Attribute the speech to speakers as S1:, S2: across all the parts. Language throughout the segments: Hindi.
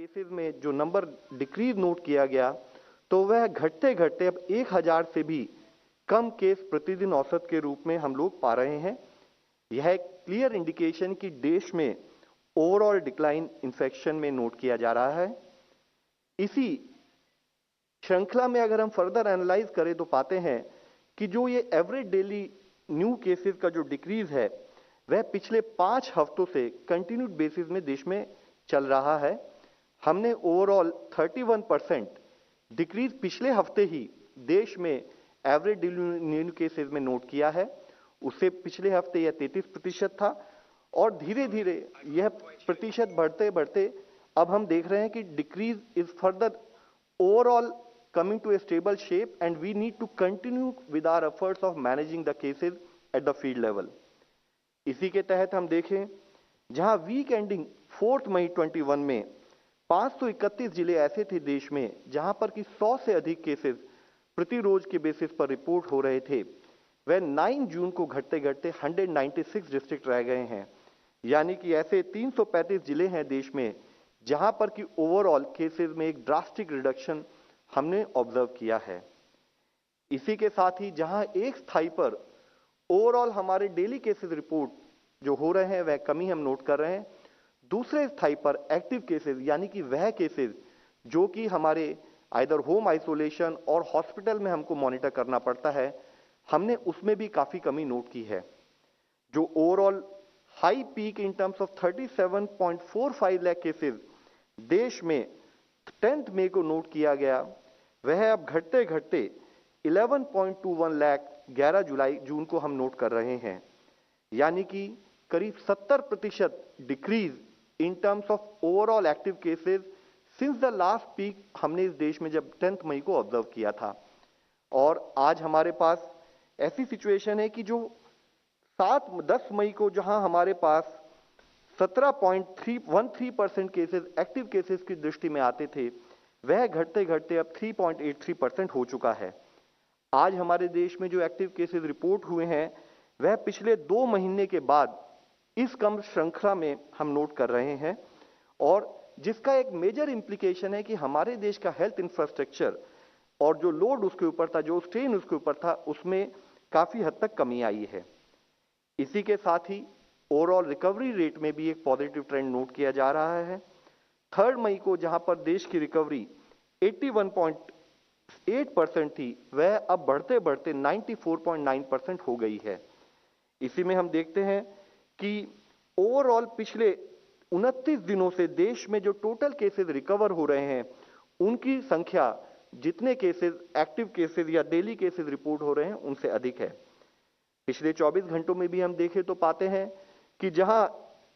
S1: केसेस में जो नंबर डिक्रीज नोट किया गया तो वह घटते घटते अब 1000 से भी कम केस प्रतिदिन औसत के रूप में हम लोग पा रहे हैं। यह एक क्लियर इंडिकेशन कि देश में ओवरऑल डिक्लाइन इन्फेक्शन में नोट किया जा रहा है। इसी श्रृंखला में अगर हम फर्दर एनालाइज करें तो पाते हैं कि जो ये एवरेज डेली न्यू केसेस का जो डिक्रीज है वह पिछले 5 हफ्तों से कंटिन्यूड बेसिस में देश में चल रहा है। हमने ओवरऑल 31% डिक्रीज पिछले हफ्ते ही देश में एवरेज डेली न्यू केसेस में नोट किया है। उससे पिछले हफ्ते यह 33% था और धीरे धीरे यह प्रतिशत बढ़ते बढ़ते अब हम देख रहे हैं कि decrease is further overall coming to a stable shape and we need to continue with our efforts of managing the cases at the field level. इसी के तहत हम देखें जहां वीक एंडिंग 4 मई 21 में 531 जिले ऐसे थे देश में जहां पर कि 100 से अधिक केसेस प्रति रोज के बेसिस पर रिपोर्ट हो रहे थे, वह 9 जून को घटते घटते 196 डिस्ट्रिक्ट रह गए हैं। यानी कि ऐसे 335 जिले हैं देश में जहां पर कि ओवरऑल केसेस में एक ड्रास्टिक रिडक्शन हमने ऑब्जर्व किया है। इसी के साथ ही जहां एक स्थाई पर ओवरऑल हमारे डेली केसेस रिपोर्ट जो हो रहे हैं वह कमी हम नोट कर रहे हैं, दूसरे स्थाई पर एक्टिव केसेस यानी कि वह केसेस जो कि हमारे आइदर होम आइसोलेशन और हॉस्पिटल में हमको मॉनिटर करना पड़ता है, हमने उसमें भी काफी कमी नोट की है। जो overall high peak in terms of 37.45 lakh cases देश में 10 मई को नोट किया गया, वह अब घटते घटते 11.21 लाख 11 जून को हम नोट कर रहे हैं। यानी कि करीब 70% decrease in terms of overall active cases since the last peak हमने इस देश में जब 10 मई को ऑब्जर्व किया था। और आज हमारे पास ऐसी सिचुएशन है कि जो 10 मई को जहां हमारे पास 17.13% केसेस एक्टिव केसेस की दृष्टि में आते थे, वह घटते घटते अब 3.83% हो चुका है। आज हमारे देश में जो एक्टिव केसेस रिपोर्ट हुए हैं वह पिछले 2 महीने के बाद इस कम श्रृंखला में हम नोट कर रहे हैं और जिसका एक मेजर इंप्लीकेशन है कि हमारे देश का हेल्थ इंफ्रास्ट्रक्चर और जो लोड उसके ऊपर था, जो स्ट्रेन उसके ऊपर था, उसमें काफी हद तक कमी आई है। इसी के साथ ही ओवरऑल रिकवरी रेट में भी एक पॉजिटिव ट्रेंड नोट किया जा रहा है। 3 मई को जहां पर देश की रिकवरी 81.8% थी, वह अब बढ़ते बढ़ते 94.9% हो गई है। इसी में हम देखते हैं कि ओवरऑल पिछले 29 दिनों से देश में जो टोटल केसेस रिकवर हो रहे हैं उनकी संख्या जितने केसेस एक्टिव केसेस या डेली केसेस रिपोर्ट हो रहे हैं उनसे अधिक है। पिछले 24 घंटों में भी हम देखें तो पाते हैं कि जहां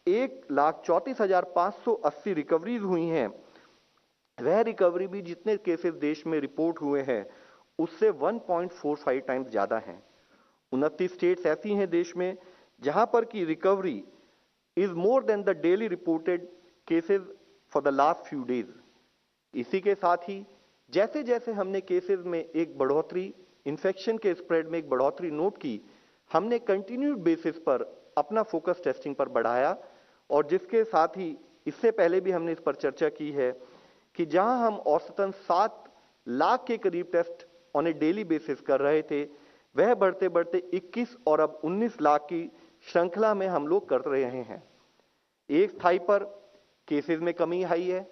S1: 1,34,580 रिकवरीज हुई हैं, वह रिकवरी भी जितने केसेस देश में रिपोर्ट हुए हैं उससे 1.45 टाइम्स ज्यादा हैं। 29 स्टेट्स ऐसी हैं देश में जहां पर की recovery is more than the daily reported cases for the last few days. इसी के साथ ही जैसे जैसे हमने केसेस में एक बढ़ोतरी, इन्फेक्शन के स्प्रेड में एक बढ़ोतरी नोट की, हमने कंटिन्यूड बेसिस पर अपना फोकस टेस्टिंग पर बढ़ाया और जिसके साथ ही इससे पहले भी हमने इस पर चर्चा की है कि जहां हम औसतन 7 लाख के करीब test on a daily basis कर रहे थे, वह बढ़ते बढ़ते 21 और अब 19 लाख की श्रृंखला में हम लोग कर रहे हैं। एक स्थाई पर केसेस में कमी आई है,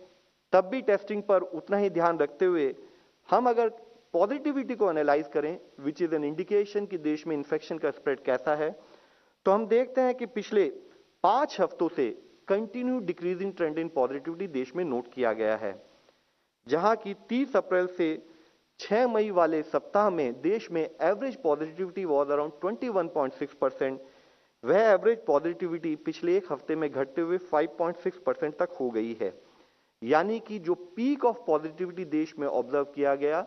S1: तब भी टेस्टिंग पर उतना ही ध्यान रखते हुए हम अगर पॉजिटिविटी को एनालाइज करें, विच इज एन इंडिकेशन कि देश में इन्फेक्शन का स्प्रेड कैसा है, तो हम देखते हैं कि पिछले 5 हफ्तों से कंटिन्यू डिक्रीजिंग ट्रेंड इन पॉजिटिविटी देश में नोट किया गया है। जहां की 30 अप्रैल से 6 मई वाले सप्ताह में देश में एवरेज पॉजिटिविटी वाज अराउंड 21.6%। वह एवरेज पॉजिटिविटी पिछले एक हफ्ते में घटते हुए 5.6% तक हो गई है। यानी कि जो पीक ऑफ पॉजिटिविटी देश में ऑब्जर्व किया गया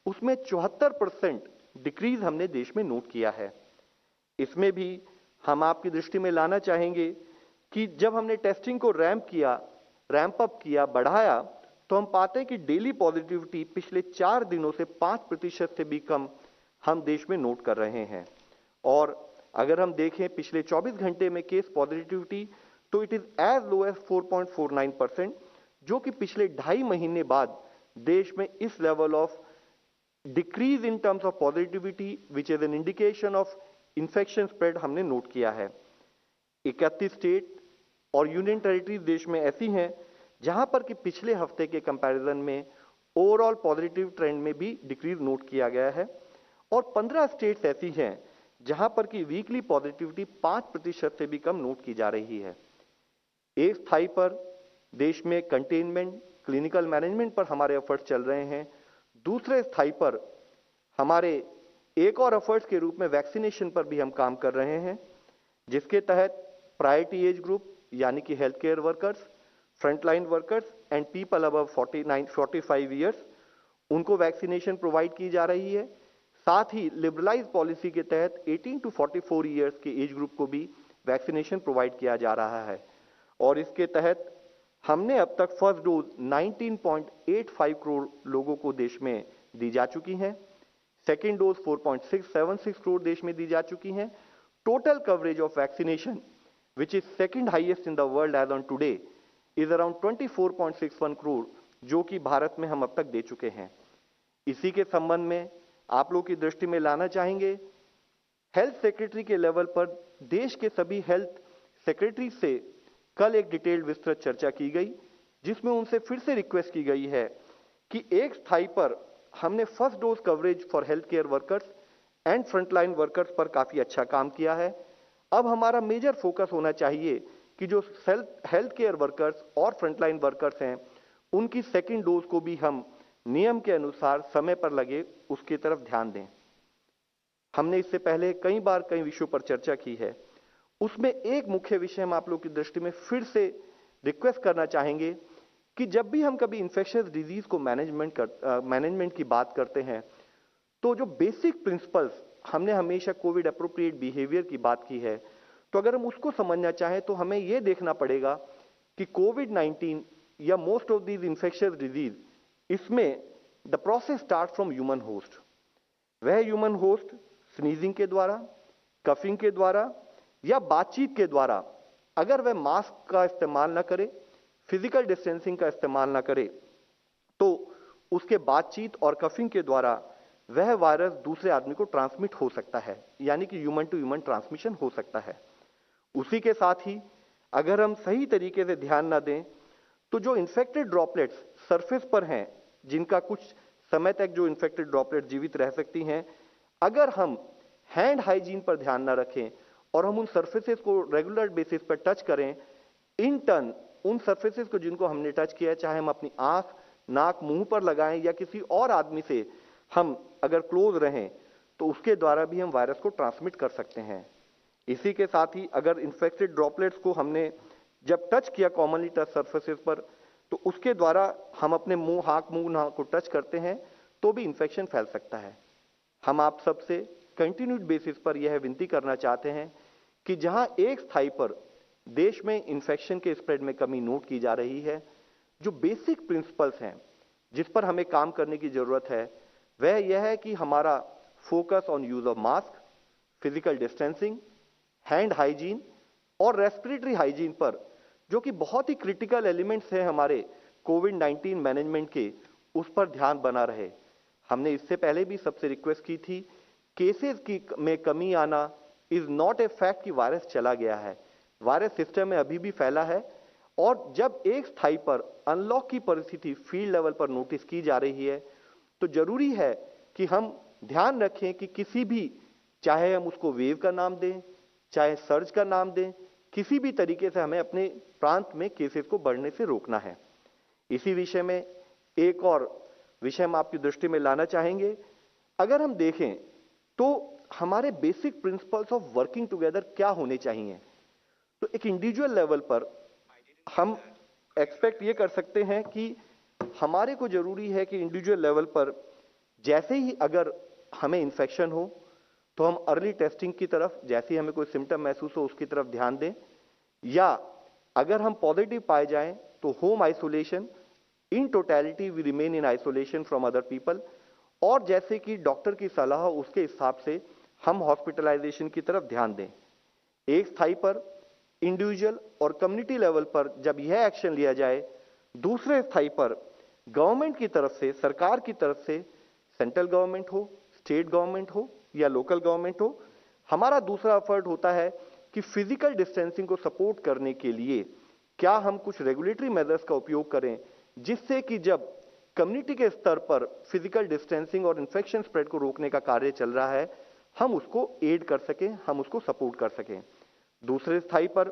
S1: उसमें 74% डिक्रीज हमने देश में नोट किया है। इसमें भी हम आपकी दृष्टि में लाना चाहेंगे कि जब हमने टेस्टिंग को रैंप अप किया, बढ़ाया, तो हम पाते हैं कि डेली पॉजिटिविटी पिछले 4 दिनों से 5% से भी कम हम देश में नोट कर रहे हैं। और अगर हम देखें पिछले 24 घंटे में केस पॉजिटिविटी, तो it is as low as 4.49%, जो कि पिछले 2.5 महीने बाद देश में इस level of decrease in terms of positivity which is an indication of infection spread हमने नोट किया है। 31 स्टेट और यूनियन टेरिटरीज देश में ऐसी हैं जहां पर कि पिछले हफ्ते के कंपैरिजन में ओवरऑल पॉजिटिव ट्रेंड में भी डिक्रीज नोट किया गया है, और 15 स्टेट्स ऐसी हैं जहां पर कि वीकली पॉजिटिविटी 5% से भी कम नोट की जा रही है। एक स्थाई पर देश में कंटेनमेंट, क्लिनिकल मैनेजमेंट पर हमारे एफर्ट्स चल रहे हैं। दूसरे स्थाई पर हमारे एक और एफर्ट्स के रूप में वैक्सीनेशन पर भी हम काम कर रहे हैं, जिसके तहत प्रायोरिटी एज ग्रुप यानी कि health care workers, frontline workers and people above 45 years, उनको वैक्सीनेशन प्रोवाइड की जा रही है। साथ ही लिबरलाइज पॉलिसी के तहत 18 टू 44 ईयर्स के एज ग्रुप को भी वैक्सीनेशन प्रोवाइड किया जा रहा है, और इसके तहत हमने अब तक फर्स्ट डोज 19.85 करोड़ लोगों को देश में दी जा चुकी हैं। सेकेंड डोज 4.676 करोड़ देश में दी जा चुकी हैं। Total coverage of vaccination which is second highest in the world as on today is around 24.61 crore, जो कि भारत में हम अब तक दे चुके हैं। इसी के संबंध में आप लोग की दृष्टि में लाना चाहेंगे, हेल्थ सेक्रेटरी के लेवल पर देश के सभी हेल्थ सेक्रेटरी से कल एक डिटेल्ड विस्तृत चर्चा की गई, जिसमें उनसे फिर से रिक्वेस्ट की गई है कि एक स्थाई पर हमने first dose coverage for health care workers and frontline workers पर काफी अच्छा काम किया है। अब हमारा मेजर फोकस होना चाहिए कि जो हेल्थ केयर वर्कर्स और फ्रंटलाइन वर्कर्स हैं, उनकी सेकेंड डोज को भी हम नियम के अनुसार समय पर लगे उसकी तरफ ध्यान दें। हमने इससे पहले कई बार कई विषयों पर चर्चा की है, उसमें एक मुख्य विषय हम आप लोग की दृष्टि में फिर से रिक्वेस्ट करना चाहेंगे कि जब भी हम कभी इन्फेक्शियस डिजीज को मैनेजमेंट की बात करते हैं, तो जो बेसिक प्रिंसिपल्स हमने हमेशा कोविड अप्रोप्रिएट बिहेवियर की बात की है, तो अगर हम उसको समझना चाहें तो हमें यह देखना पड़ेगा कि कोविड-19 या most of these infectious disease, इसमें the process start from human host. वह ह्यूमन होस्ट स्नीजिंग के द्वारा, कफिंग के द्वारा या बातचीत के द्वारा अगर वह मास्क का इस्तेमाल ना करे, फिजिकल डिस्टेंसिंग का इस्तेमाल ना करे, तो उसके बातचीत और कफिंग के द्वारा वह वायरस दूसरे आदमी को ट्रांसमिट हो सकता है, यानी कि ह्यूमन टू ह्यूमन ट्रांसमिशन हो सकता है। उसी के साथ ही अगर हम सही तरीके से ध्यान ना दें, तो जो इन्फेक्टेड ड्रॉपलेट्स सरफेस पर हैं, जिनका कुछ समय तक जो इन्फेक्टेड ड्रॉपलेट जीवित रह सकती हैं, अगर हम हैंड हाइजीन पर ध्यान ना रखें और हम उन सरफेसेस को रेगुलर बेसिस पर टच करें, इन टर्न उन सरफेसेस को जिनको हमने टच किया, चाहे हम अपनी आंख, नाक, मुंह पर लगाएं या किसी और आदमी से हम अगर क्लोज रहें, तो उसके द्वारा भी हम वायरस को ट्रांसमिट कर सकते हैं। इसी के साथ ही अगर इन्फेक्टेड ड्रॉपलेट्स को हमने जब टच किया कॉमनली टच सरफेसेस पर, तो उसके द्वारा हम अपने मुंह नाक को टच करते हैं, तो भी इन्फेक्शन फैल सकता है। हम आप सबसे कंटिन्यूड बेसिस पर यह विनती करना चाहते हैं कि जहां एक स्थाई पर देश में इन्फेक्शन के स्प्रेड में कमी नोट की जा रही है, जो बेसिक प्रिंसिपल्स हैं जिस पर हमें काम करने की जरूरत है, वह यह है कि हमारा focus on use of mask, physical distancing, hand hygiene और रेस्पिरेटरी हाइजीन पर, जो कि बहुत ही क्रिटिकल एलिमेंट्स हैं हमारे कोविड-19 मैनेजमेंट के, उस पर ध्यान बना रहे। हमने इससे पहले भी सबसे रिक्वेस्ट की थी, केसेस की में कमी आना इज नॉट ए फैक्ट कि वायरस चला गया है। वायरस सिस्टम में अभी भी फैला है, और जब एक स्थाई पर अनलॉक की परिस्थिति फील्ड लेवल पर नोटिस की जा रही है, तो जरूरी है कि हम ध्यान रखें कि किसी भी, चाहे हम उसको वेव का नाम दें, चाहे सर्ज का नाम दें, किसी भी तरीके से हमें अपने प्रांत में केसेस को बढ़ने से रोकना है। इसी विषय में एक और विषय हम आपकी दृष्टि में लाना चाहेंगे। अगर हम देखें तो हमारे basic principles of working together क्या होने चाहिए, तो एक इंडिविजुअल लेवल पर हम एक्सपेक्ट ये कर सकते हैं कि हमारे को जरूरी है कि इंडिविजुअल लेवल पर जैसे ही अगर हमें इन्फेक्शन हो, तो हम अर्ली टेस्टिंग की तरफ, जैसे ही हमें कोई सिम्टम महसूस हो उसकी तरफ ध्यान दें, या अगर हम पॉजिटिव पाए जाएं तो home isolation, in totality we remain in isolation from other people, और जैसे कि डॉक्टर की सलाह हो उसके हिसाब से हम हॉस्पिटलाइजेशन की तरफ ध्यान दें। एक स्थाई पर इंडिविजुअल और कम्युनिटी लेवल पर जब यह एक्शन लिया जाए, दूसरे स्थाई पर गवर्नमेंट की तरफ से, सरकार की तरफ से, सेंट्रल गवर्नमेंट हो, स्टेट गवर्नमेंट हो या लोकल गवर्नमेंट हो, हमारा दूसरा एफर्ट होता है कि फिजिकल डिस्टेंसिंग को सपोर्ट करने के लिए क्या हम कुछ रेगुलेटरी मेजर्स का उपयोग करें, जिससे कि जब कम्युनिटी के स्तर पर फिजिकल डिस्टेंसिंग और इन्फेक्शन स्प्रेड को रोकने का कार्य चल रहा है, हम उसको एड कर सकें, हम उसको सपोर्ट कर सकें। दूसरे स्थाई पर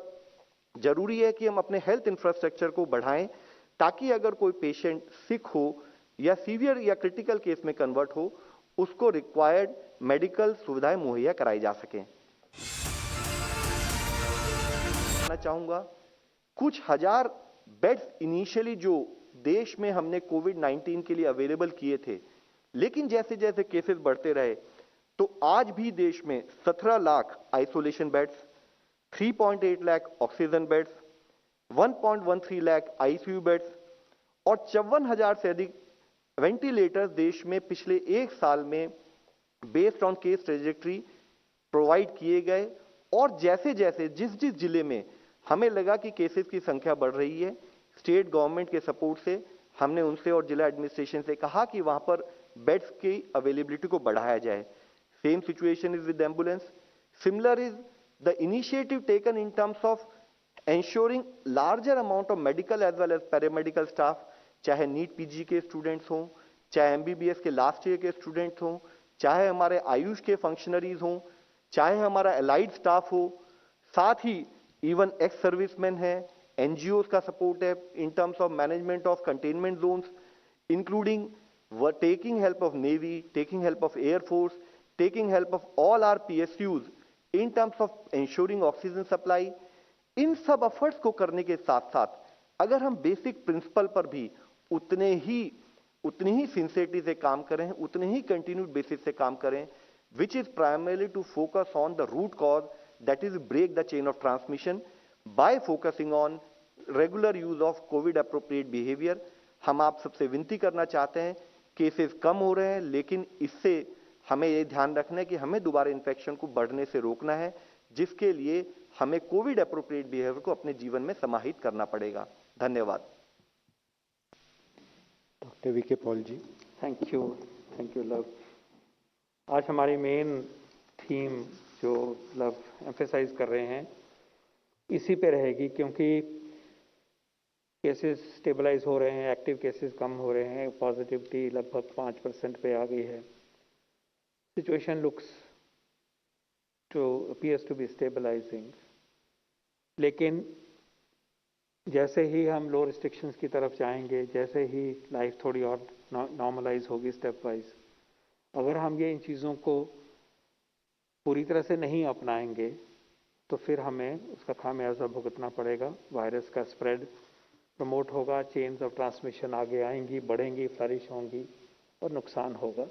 S1: जरूरी है कि हम अपने हेल्थ इंफ्रास्ट्रक्चर को बढ़ाएं, ताकि अगर कोई पेशेंट सिक हो या सीवियर या क्रिटिकल केस में कन्वर्ट हो, उसको रिक्वायर्ड मेडिकल सुविधाएं मुहैया कराई जा सकें। मैं चाहूंगा कुछ हजार बेड्स इनिशियली जो देश में हमने कोविड-19 के लिए अवेलेबल किए थे, लेकिन जैसे जैसे केसेस बढ़ते रहे, तो आज भी देश में 17 lakh isolation beds, 3.8 lakh oxygen beds, 1.13 lakh ICU beds और 54,000 से अधिक वेंटिलेटर्स देश में पिछले एक साल में based on case trajectory provide किए गए। और जैसे जैसे जिस जिस जिले में हमें लगा कि केसेस की संख्या बढ़ रही है, स्टेट गवर्नमेंट के सपोर्ट से हमने उनसे और जिला एडमिनिस्ट्रेशन से कहा कि वहां पर बेड्स की अवेलेबिलिटी को बढ़ाया जाए। Same situation is with ambulance. Similar is the initiative taken in terms of ensuring larger amount of medical as well as paramedical staff, चाहे नीट पीजी के स्टूडेंट्स हों, चाहे एमबीबीएस के लास्ट ईयर के स्टूडेंट्स हों, चाहे हमारे आयुष के फंक्शनरीज हों, चाहे हमारा एलाइड स्टाफ हो, साथ ही इवन एक्स सर्विसमैन है, एनजीओ का सपोर्ट है in terms of management of containment zones, including taking help of Navy, taking help of Air Force, taking help of all our PSUs in terms of ensuring oxygen supply। इन सब एफर्ट्स को करने के साथ साथ अगर हम बेसिक प्रिंसिपल पर भी उतनी ही सिंसियरिटी से काम करें, उतने ही कंटिन्यूड बेसिस से काम करें, which is primarily to focus on the root cause, that is break the chain of transmission by focusing on regular use of COVID appropriate behaviour. हम आप सबसे विनती करना चाहते हैं, केसेस कम हो रहे हैं, लेकिन इससे हमें यह ध्यान रखना है कि हमें दोबारा इन्फेक्शन को बढ़ने से रोकना है, जिसके लिए हमें कोविड अप्रोप्रिएट बिहेवियर को अपने जीवन में समाहित करना पड़ेगा। धन्यवाद।
S2: Doctor V K Paul ji.
S3: Thank you Lav. आज हमारी मेन थीम जो लव एम्फेसाइज कर रहे हैं इसी पे रहेगी, क्योंकि केसेस स्टेबलाइज हो रहे हैं, एक्टिव केसेस कम हो रहे हैं, पॉजिटिविटी लगभग 5% पे आ गई है। Situation looks to appears to be stabilising. लेकिन जैसे ही हम लो रिस्ट्रिक्शंस की तरफ जाएंगे, जैसे ही लाइफ थोड़ी और नॉर्मलाइज होगी स्टेप वाइज, अगर हम ये इन चीज़ों को पूरी तरह से नहीं अपनाएंगे तो फिर हमें उसका खामियाजा भुगतना पड़ेगा। वायरस का स्प्रेड प्रमोट होगा, चेन्स ऑफ ट्रांसमिशन आगे आएंगी, बढ़ेंगी, फ्लरिश होंगी और नुकसान होगा।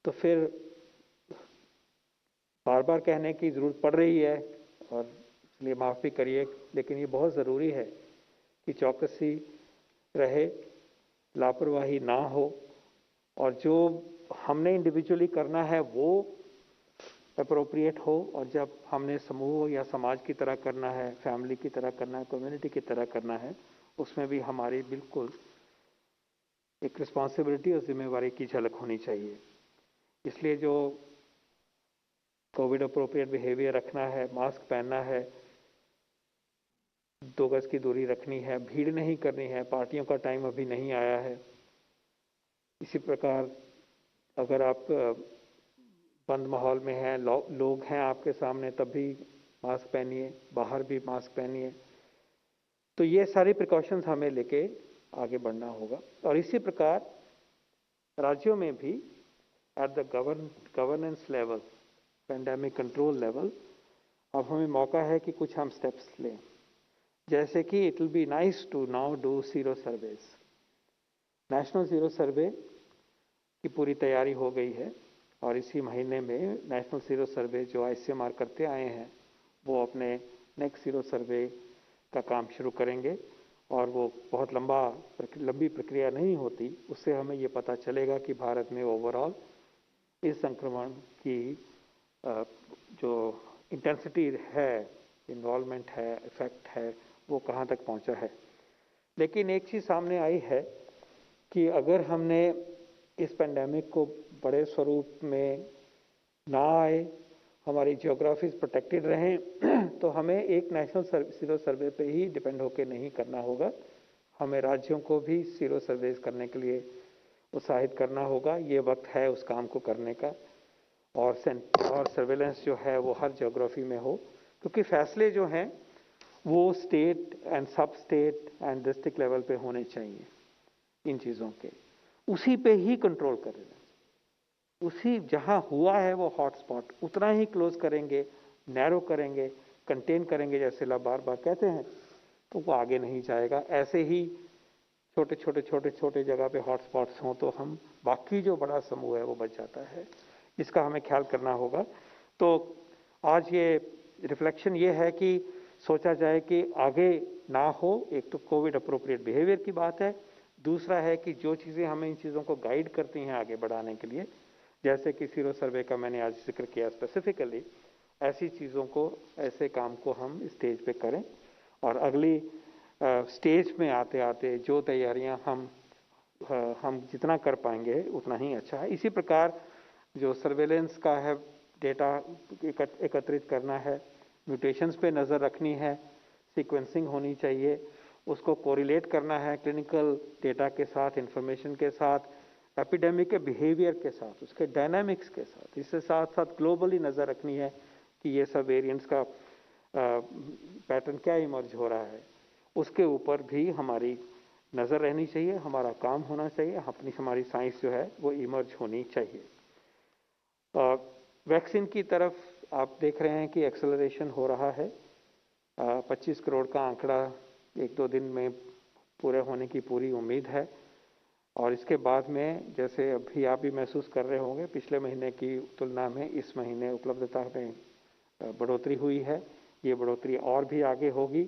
S3: तो फिर बार बार कहने की ज़रूरत पड़ रही है और इसलिए माफ़ भी करिए, लेकिन ये बहुत ज़रूरी है कि चौकसी रहे, लापरवाही ना हो, और जो हमने इंडिविजुअली करना है वो अप्रोप्रिएट हो, और जब हमने समूह या समाज की तरह करना है, फैमिली की तरह करना है, कम्युनिटी की तरह करना है, उसमें भी हमारी बिल्कुल एक रिस्पॉन्सिबिलिटी और जिम्मेवारी की झलक होनी चाहिए। इसलिए जो कोविड अप्रोप्रिएट बिहेवियर रखना है, मास्क पहनना है, 2 गज की दूरी रखनी है, भीड़ नहीं करनी है, पार्टियों का टाइम अभी नहीं आया है। इसी प्रकार अगर आप बंद माहौल में हैं, लोग हैं आपके सामने, तब भी मास्क पहनिए, बाहर भी मास्क पहनिए। तो ये सारी प्रिकॉशंस हमें लेके आगे बढ़ना होगा। और इसी प्रकार राज्यों में भी at the governance level, pandemic control level, अब हमें मौका है कि कुछ हम स्टेप्स लें। जैसे कि it will be nice to now do sero surveys. National zero survey की पूरी तैयारी हो गई है और इसी महीने में नेशनल जीरो सर्वे जो आईसीएमआर करते आए हैं वो अपने नेक्स्ट जीरो सर्वे का काम शुरू करेंगे। और वो बहुत लंबी प्रक्रिया नहीं होती, उससे हमें ये पता चलेगा कि भारत में ओवरऑल इस संक्रमण की जो इंटेंसिटी है, इन्वॉल्वमेंट है, इफेक्ट है, वो कहाँ तक पहुँचा है। लेकिन एक चीज़ सामने आई है कि अगर हमने इस पेंडेमिक को बड़े स्वरूप में ना आए, हमारी जियोग्राफीज प्रोटेक्टेड रहें, तो हमें एक नेशनल सीरो सर्वे पे ही डिपेंड होकर नहीं करना होगा। हमें राज्यों को भी सीरो सर्वेस करने के लिए उत्साहित करना होगा। ये वक्त है उस काम को करने का, और सर्वेलेंस जो है वो हर ज्योग्राफी में हो, क्योंकि फैसले जो हैं वो स्टेट एंड सब स्टेट एंड डिस्ट्रिक्ट लेवल पे होने चाहिए। इन चीज़ों के उसी पे ही कंट्रोल करेंगे, उसी जहां हुआ है वो हॉटस्पॉट उतना ही क्लोज करेंगे, नैरो करेंगे, कंटेन करेंगे, जैसे लोग बार बार कहते हैं, तो वो आगे नहीं जाएगा। ऐसे ही छोटे छोटे जगह पे हॉटस्पॉट्स हों तो हम बाकी जो बड़ा समूह है वो बच जाता है। इसका हमें ख्याल करना होगा। तो आज ये रिफ्लेक्शन ये है कि सोचा जाए कि आगे ना हो। एक तो कोविड अप्रोप्रिएट बिहेवियर की बात है, दूसरा है कि जो चीज़ें हमें इन चीज़ों को गाइड करती हैं आगे बढ़ाने के लिए, जैसे कि सीरो सर्वे का मैंने आज जिक्र किया स्पेसिफिकली, ऐसी चीज़ों को, ऐसे काम को हम स्टेज पे करें। और अगली स्टेज में आते आते जो तैयारियां हम जितना कर पाएंगे उतना ही अच्छा है। इसी प्रकार जो सर्वेलेंस का है, डेटा एकत्रित करना है, म्यूटेशंस पे नज़र रखनी है, सीक्वेंसिंग होनी चाहिए, उसको कोरिलेट करना है क्लिनिकल डेटा के साथ, इंफॉर्मेशन के साथ, एपिडेमिक के बिहेवियर के साथ, उसके डायनामिक्स के साथ। इसके साथ साथ ग्लोबली नज़र रखनी है कि ये सब वेरिएंट्स का पैटर्न क्या इमर्ज हो रहा है, उसके ऊपर भी हमारी नज़र रहनी चाहिए, हमारा काम होना चाहिए, हमारी साइंस जो है वो इमर्ज होनी चाहिए। वैक्सीन की तरफ आप देख रहे हैं कि एक्सेलरेशन हो रहा है। 25 करोड़ का आंकड़ा 1-2 दिन में पूरे होने की पूरी उम्मीद है। और इसके बाद में, जैसे अभी आप भी महसूस कर रहे होंगे, पिछले महीने की तुलना में इस महीने उपलब्धता में बढ़ोतरी हुई है। ये बढ़ोतरी और भी आगे होगी,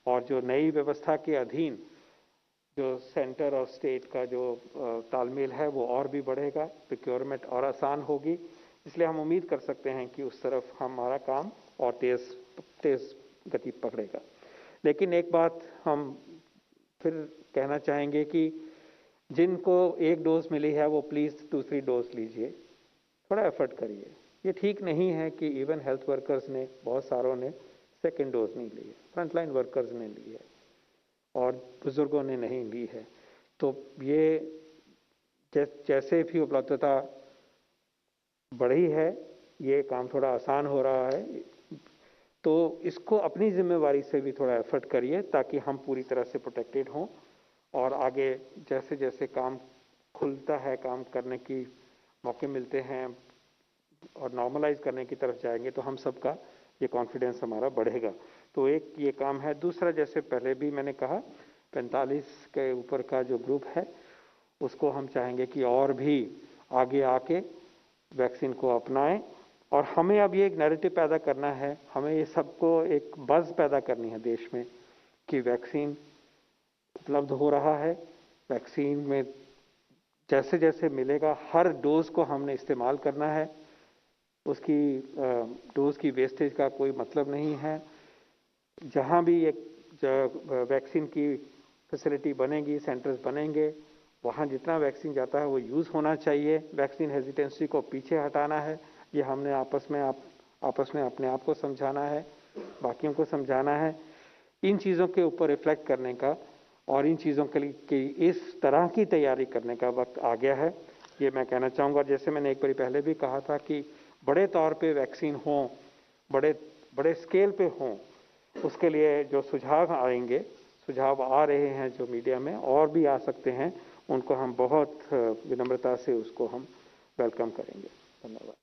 S3: और जो नई व्यवस्था के अधीन जो सेंटर और स्टेट का जो तालमेल है वो और भी बढ़ेगा, प्रोक्योरमेंट और आसान होगी। इसलिए हम उम्मीद कर सकते हैं कि उस तरफ हमारा काम और तेज गति पकड़ेगा। लेकिन एक बात हम फिर कहना चाहेंगे कि जिनको एक डोज मिली है वो प्लीज़ दूसरी डोज लीजिए, थोड़ा एफर्ट करिए। ये ठीक नहीं है कि इवन हेल्थ वर्कर्स ने, बहुत सारों ने सेकेंड डोज नहीं ली है, फ्रंटलाइन वर्कर्स ने ली है और बुजुर्गों ने नहीं ली है। तो ये जैसे भी उपलब्धता बढ़ी है, ये काम थोड़ा आसान हो रहा है, तो इसको अपनी जिम्मेवारी से भी थोड़ा एफर्ट करिए ताकि हम पूरी तरह से प्रोटेक्टेड हों। और आगे जैसे जैसे काम खुलता है, काम करने की मौके मिलते हैं और नॉर्मलाइज करने की तरफ जाएंगे, तो हम सबका ये कॉन्फिडेंस हमारा बढ़ेगा। तो एक ये काम है। दूसरा, जैसे पहले भी मैंने कहा, 45 के ऊपर का जो ग्रुप है उसको हम चाहेंगे कि और भी आगे आके वैक्सीन को अपनाएं। और हमें अब ये एक नैरेटिव पैदा करना है, हमें ये सबको एक बज़ पैदा करनी है देश में कि वैक्सीन उपलब्ध हो रहा है। वैक्सीन में जैसे जैसे मिलेगा हर डोज को हमने इस्तेमाल करना है, उसकी डोज की वेस्टेज का कोई मतलब नहीं है। जहां भी एक वैक्सीन की फैसिलिटी बनेगी, सेंटर्स बनेंगे, वहां जितना वैक्सीन जाता है वो यूज़ होना चाहिए। वैक्सीन हेजिटेंसी को पीछे हटाना है। ये हमने आपस में अपने आप को समझाना है, बाकियों को समझाना है। इन चीज़ों के ऊपर रिफ्लेक्ट करने का और इन चीज़ों के लिए इस तरह की तैयारी करने का वक्त आ गया है, ये मैं कहना चाहूँगा। जैसे मैंने एक बार पहले भी कहा था कि बड़े तौर पे वैक्सीन हो, बड़े स्केल पे हो, उसके लिए जो सुझाव आएंगे, सुझाव आ रहे हैं जो मीडिया में, और भी आ सकते हैं, उनको हम बहुत विनम्रता से उसको हम वेलकम करेंगे। धन्यवाद।